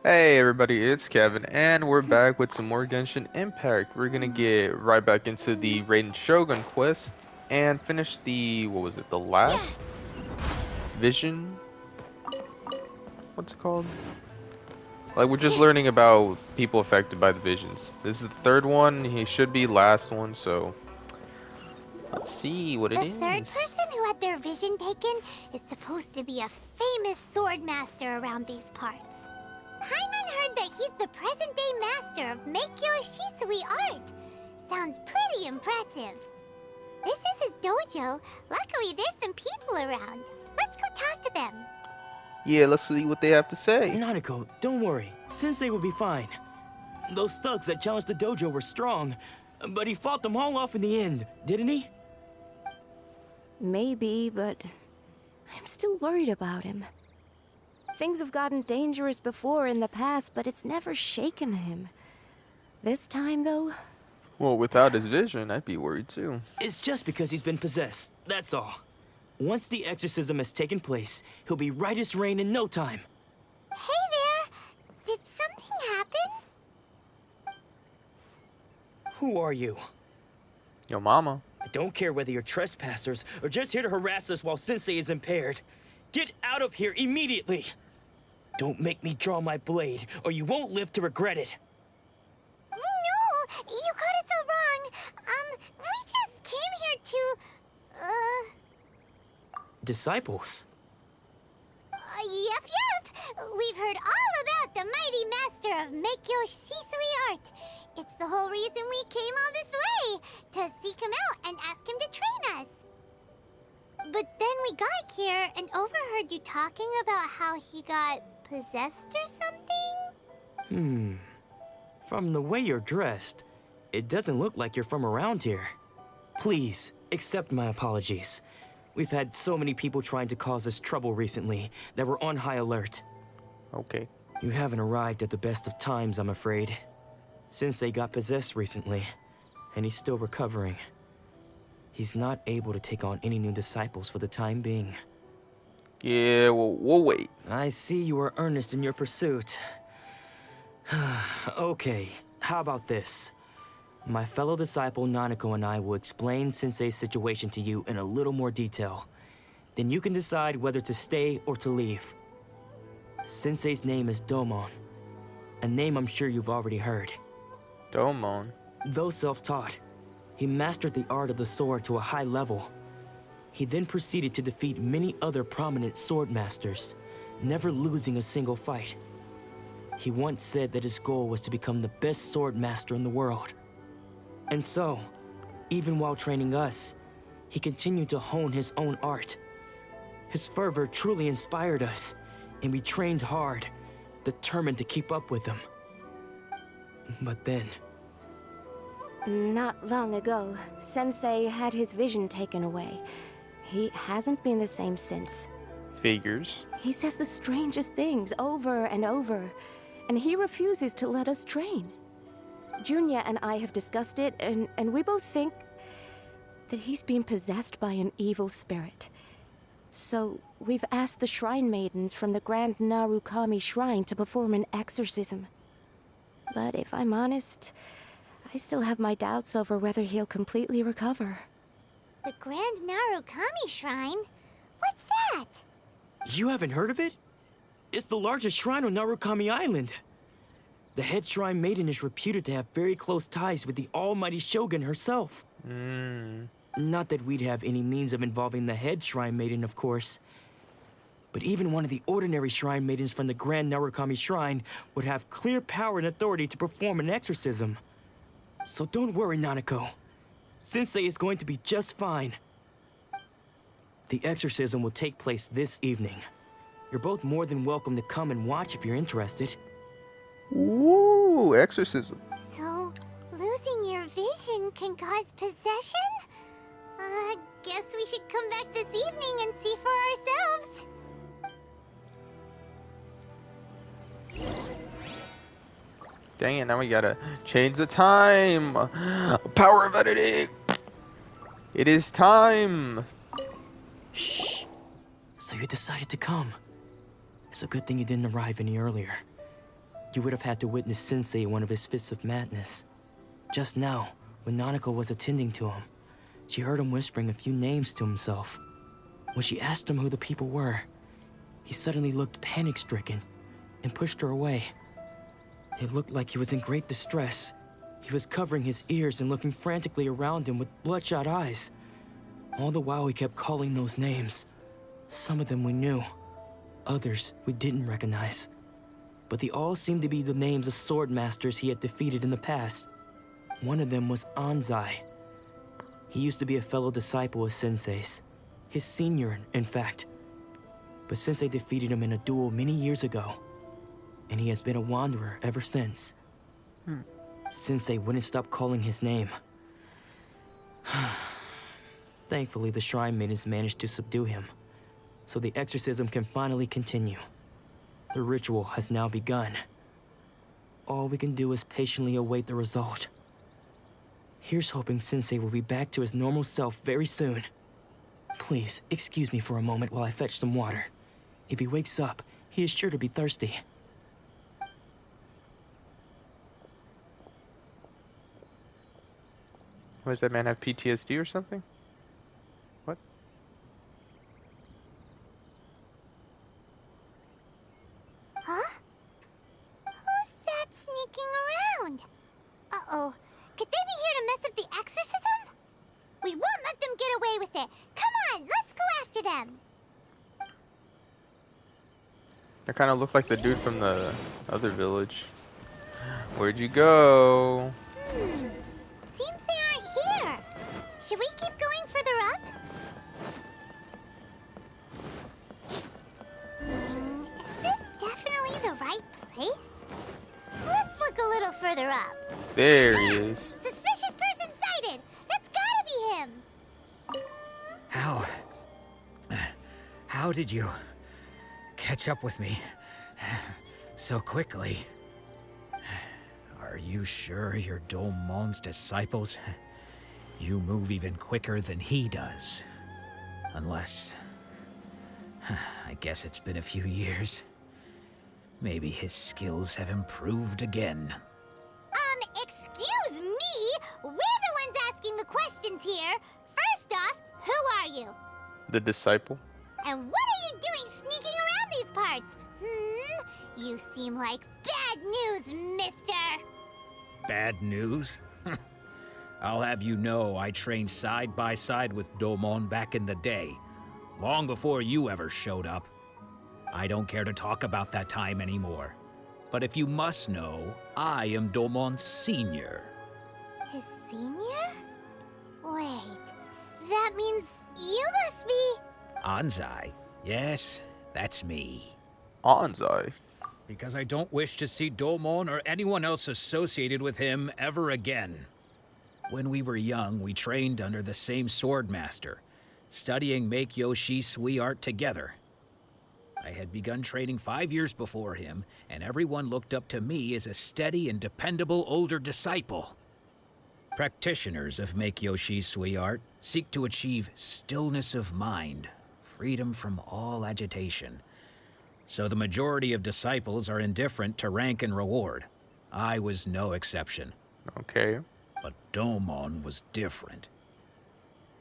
Hey everybody, it's Kevin, and we're back with some more Genshin Impact. We're gonna get right back into the Raiden Shogun quest and finish what was it, the last vision? What's it called? Like, we're just learning about people affected by the visions. This is the third one, he should be last one, so let's see what it The third is. person who had their vision taken is supposed to be a famous sword master around these parts. Paimon heard that he's the present-day master of Meikyo Shisui art. Sounds pretty impressive. This is his dojo. Luckily, there's some people around. Let's go talk to them. Yeah, let's see what they have to say. Nanako, don't worry. Sensei will be fine. Those thugs that challenged the dojo were strong, but he fought them all off in the end, didn't he? Maybe, but I'm still worried about him. Things have gotten dangerous before in the past, but it's never shaken him. This time, though... Well, without his vision, I'd be worried too. It's just because he's been possessed, that's all. Once the exorcism has taken place, he'll be right as rain in no time. Hey there! Did something happen? Who are you? Yo, mama. I don't care whether you're trespassers or just here to harass us while Sensei is impaired. Get out of here immediately! Don't make me draw my blade, or you won't live to regret it. No! You got it so wrong. We just came here to, Disciples? Yep. We've heard all about the mighty master of Meikyo Shisui art. It's the whole reason we came all this way, to seek him out and ask him to train us. But then we got here and overheard you talking about how he got possessed or something? From the way you're dressed, it doesn't look like you're from around here. Please, accept my apologies. We've had so many people trying to cause us trouble recently that we're on high alert. Okay. You haven't arrived at the best of times, I'm afraid. Sensei got possessed recently, and he's still recovering. He's not able to take on any new disciples for the time being. Yeah, well, we'll wait. I see you are earnest in your pursuit. Okay, how about this? My fellow disciple Nanako and I will explain Sensei's situation to you in a little more detail. Then you can decide whether to stay or to leave. Sensei's name is Domon, a name I'm sure you've already heard. Domon. Though self-taught, he mastered the art of the sword to a high level. He then proceeded to defeat many other prominent sword masters, never losing a single fight. He once said that his goal was to become the best sword master in the world. And so, even while training us, he continued to hone his own art. His fervor truly inspired us, and we trained hard, determined to keep up with him. But then... Not long ago, Sensei had his vision taken away. He hasn't been the same since. Figures. He says the strangest things over and over, and he refuses to let us train. Junya and I have discussed it, and we both think that he's being possessed by an evil spirit. So, we've asked the Shrine Maidens from the Grand Narukami Shrine to perform an exorcism. But if I'm honest, I still have my doubts over whether he'll completely recover. The Grand Narukami Shrine? What's that? You haven't heard of it? It's the largest shrine on Narukami Island. The head shrine maiden is reputed to have very close ties with the almighty Shogun herself. Not that we'd have any means of involving the head shrine maiden, of course. But even one of the ordinary shrine maidens from the Grand Narukami Shrine would have clear power and authority to perform an exorcism. So don't worry, Nanako. Sensei is going to be just fine. The exorcism will take place this evening. You're both more than welcome to come and watch if you're interested. Ooh, exorcism. So, losing your vision can cause possession? Guess we should come back this evening and see for ourselves. Dang it, now we gotta change the time. Power of editing. It is time. Shh. So you decided to come. It's a good thing you didn't arrive any earlier. you would have had to witness Sensei in one of his fits of madness. Just now, when Nanako was attending to him, she heard him whispering a few names to himself. When she asked him who the people were, he suddenly looked panic-stricken and pushed her away. It looked like he was in great distress. He was covering his ears and looking frantically around him with bloodshot eyes. All the while he kept calling those names. Some of them we knew, others we didn't recognize. But they all seemed to be the names of sword masters he had defeated in the past. One of them was Anzai. He used to be a fellow disciple of Sensei's. His senior, in fact. But Sensei defeated him in a duel many years ago. And he has been a wanderer ever since. Sensei wouldn't stop calling his name. Thankfully, the Shrine Maidens managed to subdue him, so the exorcism can finally continue. The ritual has now begun. All we can do is patiently await the result. Here's hoping Sensei will be back to his normal self very soon. Please, excuse me for a moment while I fetch some water. If he wakes up, he is sure to be thirsty. Why does that man have PTSD or something? What? Huh? Who's that sneaking around? Uh-oh. Could they be here to mess up the exorcism? We won't let them get away with it. Come on, let's go after them. That kind of looks like the dude from the other village. Where'd you go? Seems they aren't here. Should we keep going further up? Is this definitely the right place? Let's look a little further up. There he is. Suspicious person sighted! That's gotta be him! How did you catch up with me so quickly? Are you sure you're Domon's disciples? You move even quicker than he does. Unless... I guess it's been a few years. Maybe his skills have improved again. Excuse me? We're the ones asking the questions here. First off, who are you? The disciple. And what are you doing sneaking around these parts? You seem like bad news, mister. Bad news? I'll have you know I trained side by side with Domon back in the day, long before you ever showed up. I don't care to talk about that time anymore. But if you must know, I am Domon's senior. His senior? Wait, that means you must be... Anzai. Yes, that's me. Anzai. Because I don't wish to see Domon or anyone else associated with him ever again. When we were young, we trained under the same swordmaster, studying Meikyo Shisui art together. I had begun training 5 years before him, and everyone looked up to me as a steady and dependable older disciple. Practitioners of Meikyo Shisui art seek to achieve stillness of mind, freedom from all agitation. So the majority of disciples are indifferent to rank and reward. I was no exception. Okay. But Domon was different.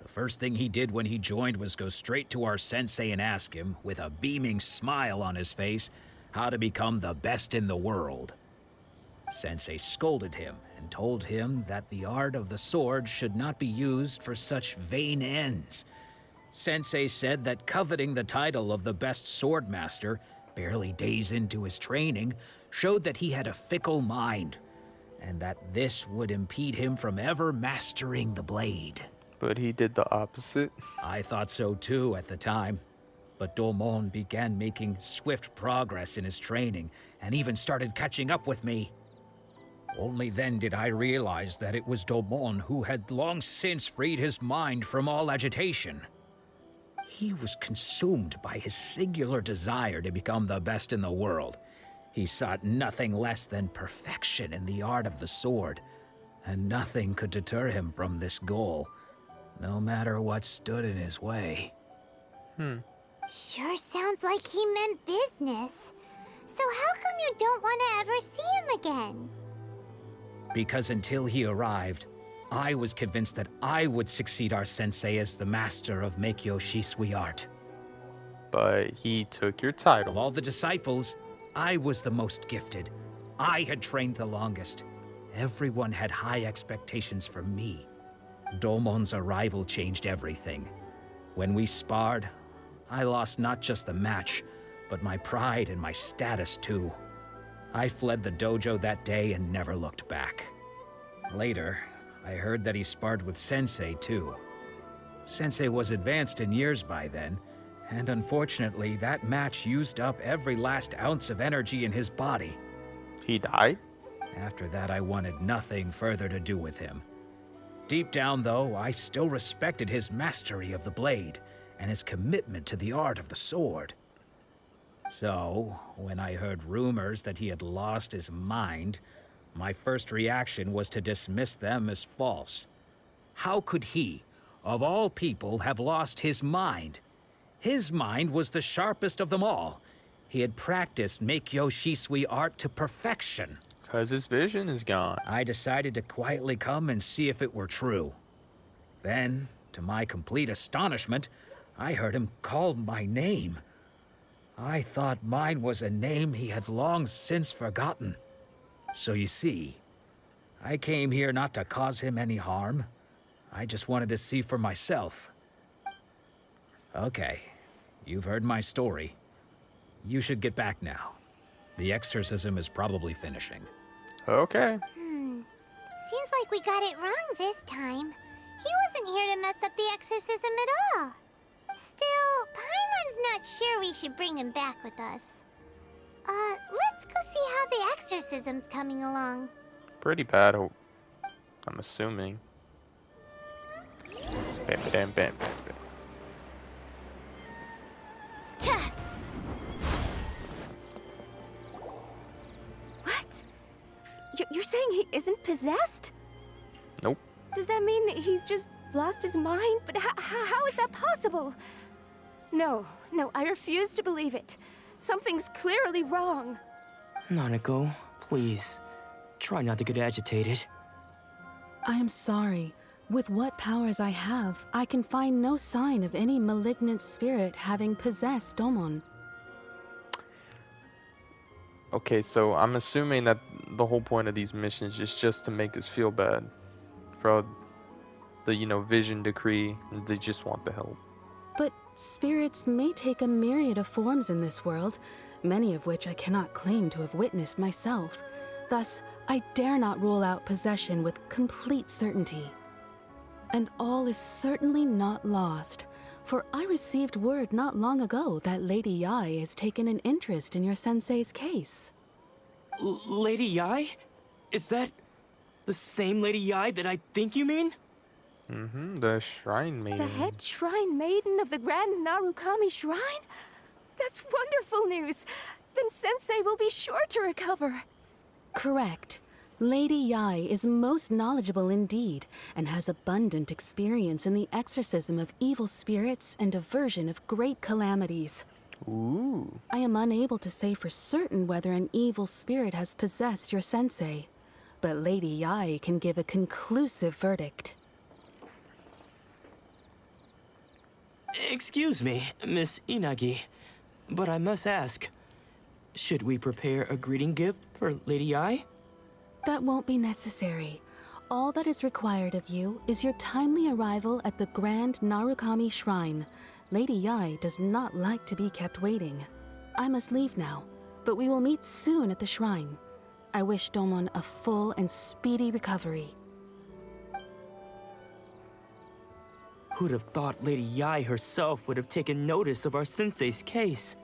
The first thing he did when he joined was go straight to our sensei and ask him, with a beaming smile on his face, how to become the best in the world. Sensei scolded him and told him that the art of the sword should not be used for such vain ends. Sensei said that coveting the title of the best swordmaster, barely days into his training, showed that he had a fickle mind, and that this would impede him from ever mastering the blade. But he did the opposite. I thought so too at the time. But Domon began making swift progress in his training, and even started catching up with me. Only then did I realize that it was Domon who had long since freed his mind from all agitation. He was consumed by his singular desire to become the best in the world. He sought nothing less than perfection in the art of the sword, and nothing could deter him from this goal, no matter what stood in his way. Sure sounds like he meant business. So how come you don't want to ever see Because until he arrived, I was convinced that I would succeed our sensei as the master of Meikyo Shisui art. But he took your Of title. all the disciples, I was the most gifted. I had trained the longest. Everyone had high expectations for me. Domon's arrival changed everything. When we sparred, I lost not just the match, but my pride and my status too. I fled the dojo that day and never looked back. Later, I heard that he sparred with Sensei too. Sensei was advanced in years by then, and unfortunately, that match used up every last ounce of energy in his body. He died? After that, I wanted nothing further to do with him. Deep down, though, I still respected his mastery of the blade and his commitment to the art of the sword. So, when I heard rumors that he had lost his mind, my first reaction was to dismiss them as false. How could he, of all people, have lost his mind? His mind was the sharpest of them all. He had practiced Meikyo Shisui art to perfection. Because his vision is gone. I decided to quietly come and see if it were true. Then, to my complete astonishment, I heard him call my name. I thought mine was a name he had long since forgotten. So you see, I came here not to cause him any harm. I just wanted to see for myself. Okay, you've heard my story. You should get back now. The exorcism is probably finishing. Okay. Seems like we got it wrong this time. He wasn't here to mess up the exorcism at all. Still, Paimon's not sure we should bring him back with us. Let's go see how the exorcism's coming along. Pretty bad, I'm assuming. Bam, bam, bam, bam, bam. What? You're saying he isn't possessed? Nope. Does that mean that he's just lost his mind? But how is that possible? No, I refuse to believe it. Something's clearly wrong. Nanako, please. Try not to get agitated. I am sorry. With what powers I have, I can find no sign of any malignant spirit having possessed Domon. Okay, so I'm assuming that the whole point of these missions is just to make us feel bad. For the, vision decree, they just want the help. But spirits may take a myriad of forms in this world, many of which I cannot claim to have witnessed myself. Thus, I dare not rule out possession with complete certainty. And all is certainly not lost, for I received word not long ago that Lady Yai has taken an interest in your sensei's case. Lady Yai? Is that the same Lady Yai that I think you mean? The Shrine Maiden. The head shrine maiden of the Grand Narukami Shrine? That's wonderful news. Then Sensei will be sure to recover. Correct. Lady Yai is most knowledgeable indeed, and has abundant experience in the exorcism of evil spirits and aversion of great calamities. Ooh. I am unable to say for certain whether an evil spirit has possessed your sensei, but Lady Yai can give a conclusive verdict. Excuse me, Miss Inagi, but I must ask, should we prepare a greeting gift for Lady Yai? That won't be necessary. All that is required of you is your timely arrival at the Grand Narukami Shrine. Lady Yai does not like to be kept waiting. I must leave now, but we will meet soon at the shrine. I wish Domon a full and speedy recovery. Who'd have thought Lady Yai herself would have taken notice of our sensei's case?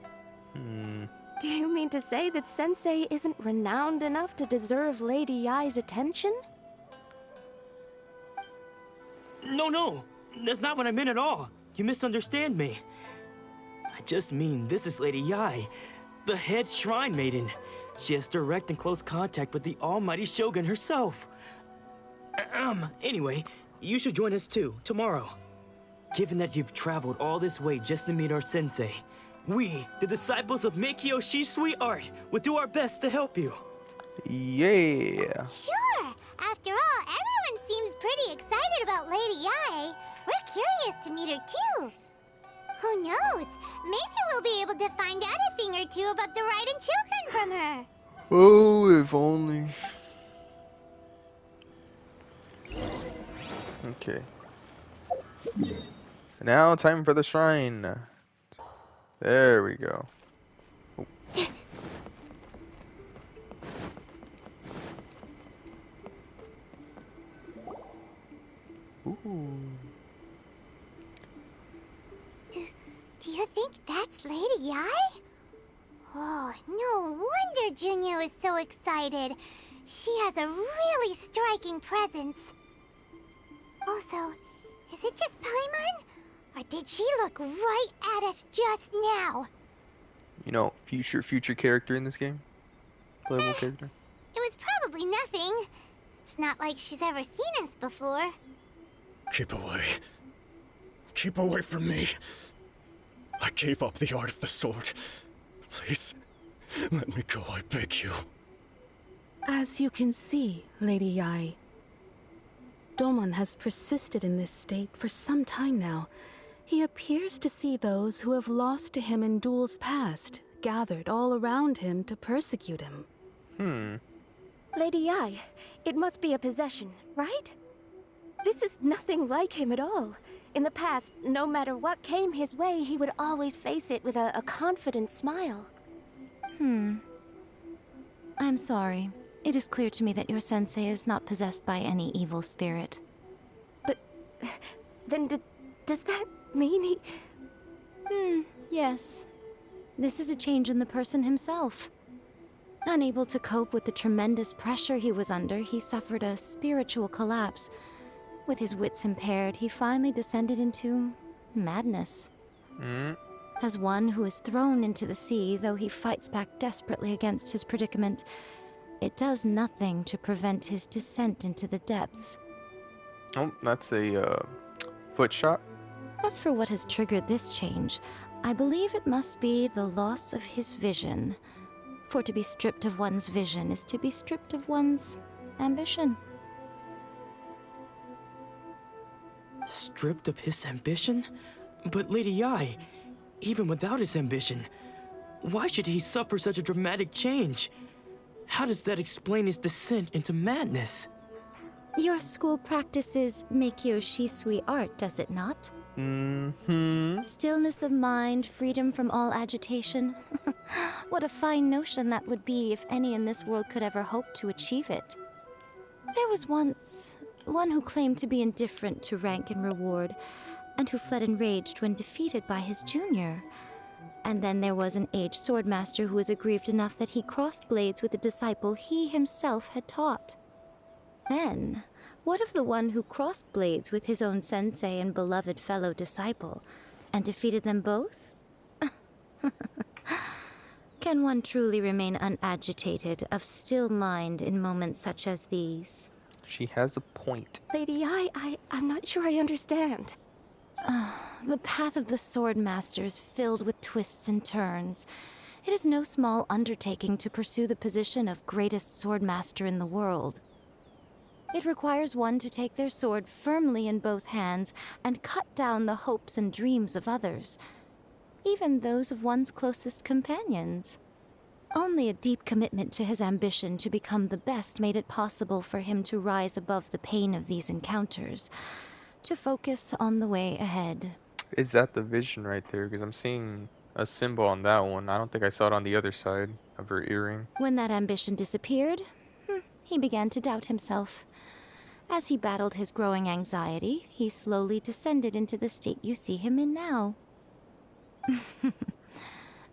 Do you mean to say that Sensei isn't renowned enough to deserve Lady Yai's attention? No, that's not what I meant at all. You misunderstand me. I just mean this is Lady Yai, the head shrine maiden. She has direct and close contact with the almighty Shogun herself. Anyway, you should join us too, tomorrow. Given that you've traveled all this way just to meet our sensei, we, the disciples of Meikyo Shisui art, will do our best to help you. Yeah. Sure, After all, everyone seems pretty excited about Lady Ai. We're curious to meet her too. Who knows? Maybe we'll be able to find out a thing or two about the Raiden children from her. Oh, if only. Okay. Now, time for the shrine. There we go. Oh. Ooh. Do you think that's Lady Ai? Oh, no wonder Junya was so excited. She has a really striking presence. Also, is it just Paimon? Or did she look right at us just now? You know, future character in this game? Playable character? It was probably nothing. It's not like she's ever seen us before. Keep away. Keep away from me. I gave up the art of the sword. Please, let me go, I beg you. As you can see, Lady Yai, Domon has persisted in this state for some time now. He appears to see those who have lost to him in duels past, gathered all around him to persecute him. Lady Ai, it must be a possession, right? This is nothing like him at all. In the past, no matter what came his way, he would always face it with a confident smile. I'm sorry. It is clear to me that your sensei is not possessed by any evil spirit. But then does that mean he... Yes. This is a change in the person himself. Unable to cope with the tremendous pressure he was under, he suffered a spiritual collapse. With his wits impaired, he finally descended into madness. As one who is thrown into the sea, though he fights back desperately against his predicament, it does nothing to prevent his descent into the depths. Oh, that's a foot shot. As for what has triggered this change, I believe it must be the loss of his vision. For to be stripped of one's vision is to be stripped of one's ambition. Stripped of his ambition? But Lady Yai, even without his ambition, why should he suffer such a dramatic change? How does that explain his descent into madness? Your school practices Meikyo Shisui art, does it not? Stillness of mind, freedom from all agitation. What a fine notion that would be if any in this world could ever hope to achieve it. There was once one who claimed to be indifferent to rank and reward, and who fled enraged when defeated by his junior. And then there was an aged swordmaster who was aggrieved enough that he crossed blades with a disciple he himself had taught. Then, what of the one who crossed blades with his own sensei and beloved fellow disciple, and defeated them both? Can one truly remain unagitated, of still mind in moments such as these? She has a point. Lady Ai, I'm not sure I understand. The path of the swordmaster is filled with twists and turns. It is no small undertaking to pursue the position of greatest swordmaster in the world. It requires one to take their sword firmly in both hands and cut down the hopes and dreams of others, even those of one's closest companions. Only a deep commitment to his ambition to become the best made it possible for him to rise above the pain of these encounters, to focus on the way ahead. Is that the vision right there? Because I'm seeing a symbol on that one. I don't think I saw it on the other side of her earring. When that ambition disappeared, he began to doubt himself. As he battled his growing anxiety, he slowly descended into the state you see him in now.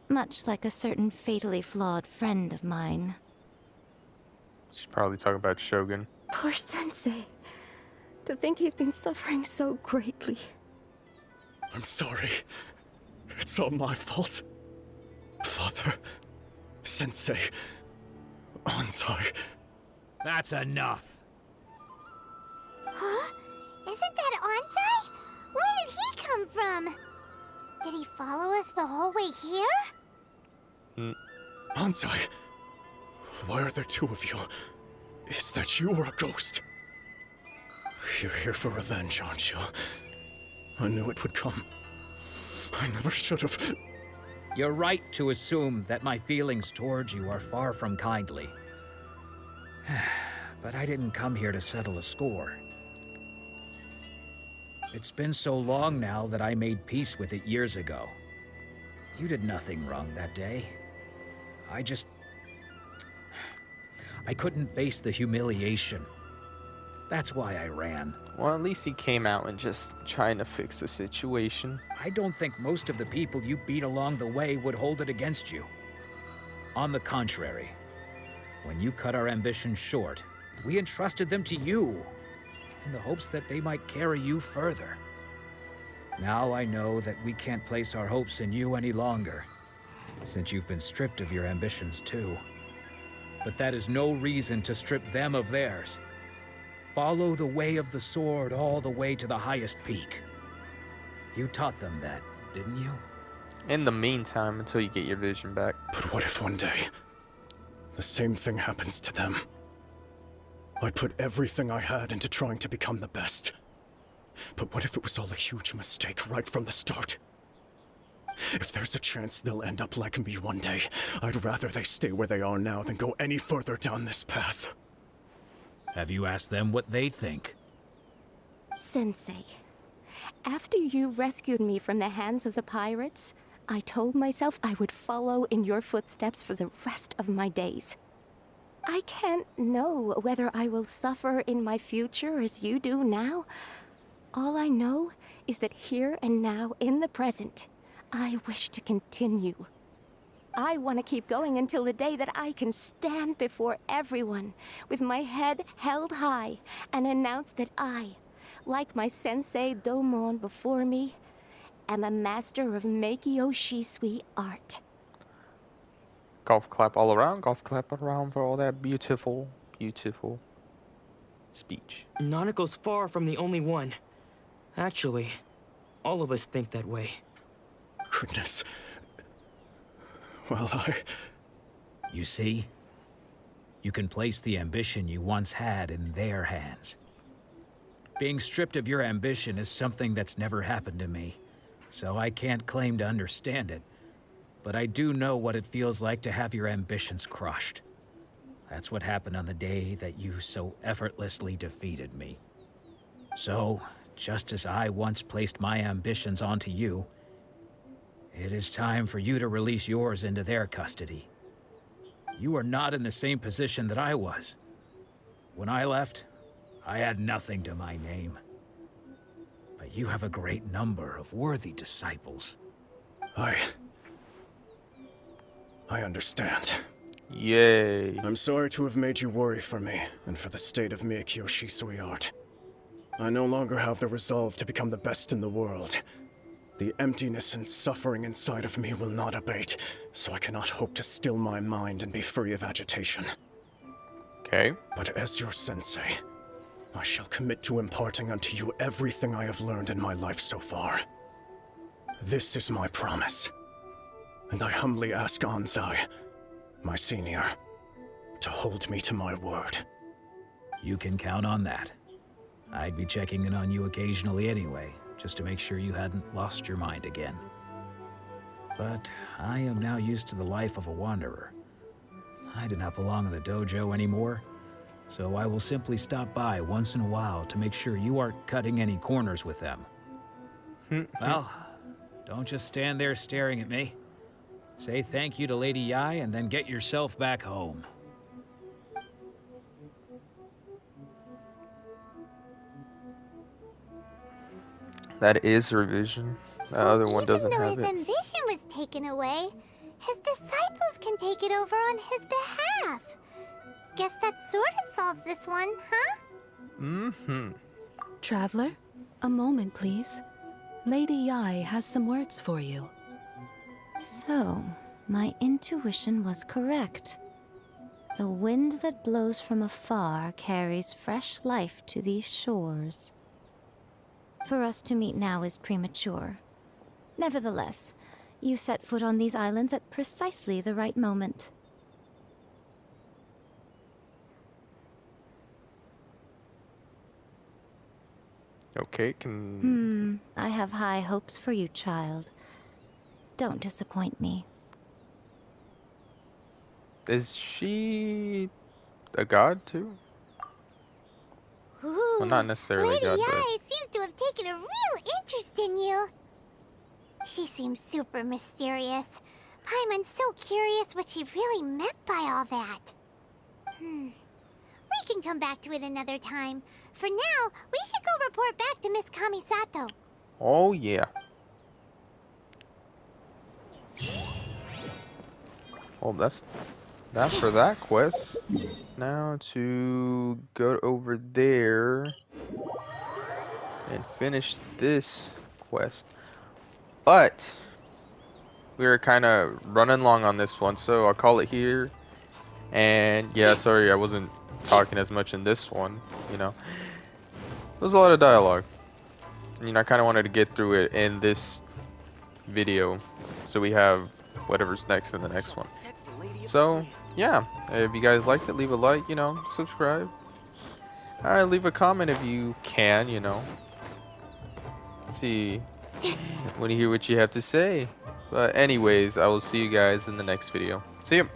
Much like a certain fatally flawed friend of mine. She's probably talking about Shogun. Poor Sensei. To think he's been suffering so greatly. I'm sorry. It's all my fault. Father, Sensei, Ansai. That's enough. Huh? Isn't that Ansai? Where did he come from? Did he follow us the whole way here? Ansai, why are there two of you? is that you are a ghost. You're here for revenge, aren't you? I knew it would come. I never should have. You're right to assume that my feelings towards you are far from kindly. But I didn't come here to settle a score. It's been so long now that I made peace with it years ago. You did nothing wrong that day. I couldn't face the humiliation. That's why I ran. Well, at least he came out and just trying to fix the situation. I don't think most of the people you beat along the way would hold it against you. On the contrary, when you cut our ambitions short, we entrusted them to you, in the hopes that they might carry you further. Now I know that we can't place our hopes in you any longer, since you've been stripped of your ambitions too. But that is no reason to strip them of theirs. Follow the way of the sword all the way to the highest peak. You taught them that, didn't you? In the meantime, until you get your vision back. But what if one day, the same thing happens to them? I put everything I had into trying to become the best. But what if it was all a huge mistake right from the start? If there's a chance they'll end up like me one day, I'd rather they stay where they are now than go any further down this path. Have you asked them what they think? Sensei, after you rescued me from the hands of the pirates, I told myself I would follow in your footsteps for the rest of my days. I can't know whether I will suffer in my future as you do now. All I know is that here and now, in the present, I wish to continue. I want to keep going until the day that I can stand before everyone with my head held high and announce that I, like my sensei Domon before me, am a master of Meikyo Shisui art. Golf clap all around, golf clap around for all that beautiful, beautiful speech. Nanako's far from the only one. Actually, all of us think that way. Goodness. Well, You see? You can place the ambition you once had in their hands. Being stripped of your ambition is something that's never happened to me, so I can't claim to understand it. But I do know what it feels like to have your ambitions crushed. That's what happened on the day that you so effortlessly defeated me. So, just as I once placed my ambitions onto you, it is time for you to release yours into their custody. You are not in the same position that I was. When I left, I had nothing to my name. But you have a great number of worthy disciples. I understand. Yay. I'm sorry to have made you worry for me, and for the state of Meikyo Shisui art. I no longer have the resolve to become the best in the world. The emptiness and suffering inside of me will not abate, so I cannot hope to still my mind and be free of agitation. Okay. But as your sensei, I shall commit to imparting unto you everything I have learned in my life so far. This is my promise. And I humbly ask Anzai, my senior, to hold me to my word. You can count on that. I'd be checking in on you occasionally anyway, just to make sure you hadn't lost your mind again. But I am now used to the life of a wanderer. I do not belong in the dojo anymore, so I will simply stop by once in a while to make sure you aren't cutting any corners with them. Well, don't just stand there staring at me. Say thank you to Lady Yai and then get yourself back home. That is revision. The other one doesn't even though have his it. ambition was taken away, his disciples can take it over on his behalf. Guess that sort of solves this one, huh? Mm-hmm. Traveler, a moment, please. Lady Yai has some words for you. So, my intuition was correct. The wind that blows from afar carries fresh life to these shores. For us to meet now is premature. Nevertheless, you set foot on these islands at precisely the right moment. Okay, can... I have high hopes for you, child. Don't disappoint me. Is she a god too? Ooh, Well, not necessarily Lady god, but... Ai seems to have taken a real interest in you. She seems super mysterious. Paimon's so curious what she really meant by all that. We can come back to it another time. For now, we should go report back to Miss Kamisato. Oh, yeah. Well, that's for that quest. Now to go over there and finish this quest. But we are kind of running long on this one, so I'll call it here. And yeah, sorry I wasn't talking as much in this one, you know. There's a lot of dialogue. And, you know, I kind of wanted to get through it in this video, so we have whatever's next in the next one. So yeah, if you guys liked it, leave a like, you know, subscribe. Alright, leave a comment if you can, you know. See, want to hear what you have to say. But anyways, I will see you guys in the next video. See you.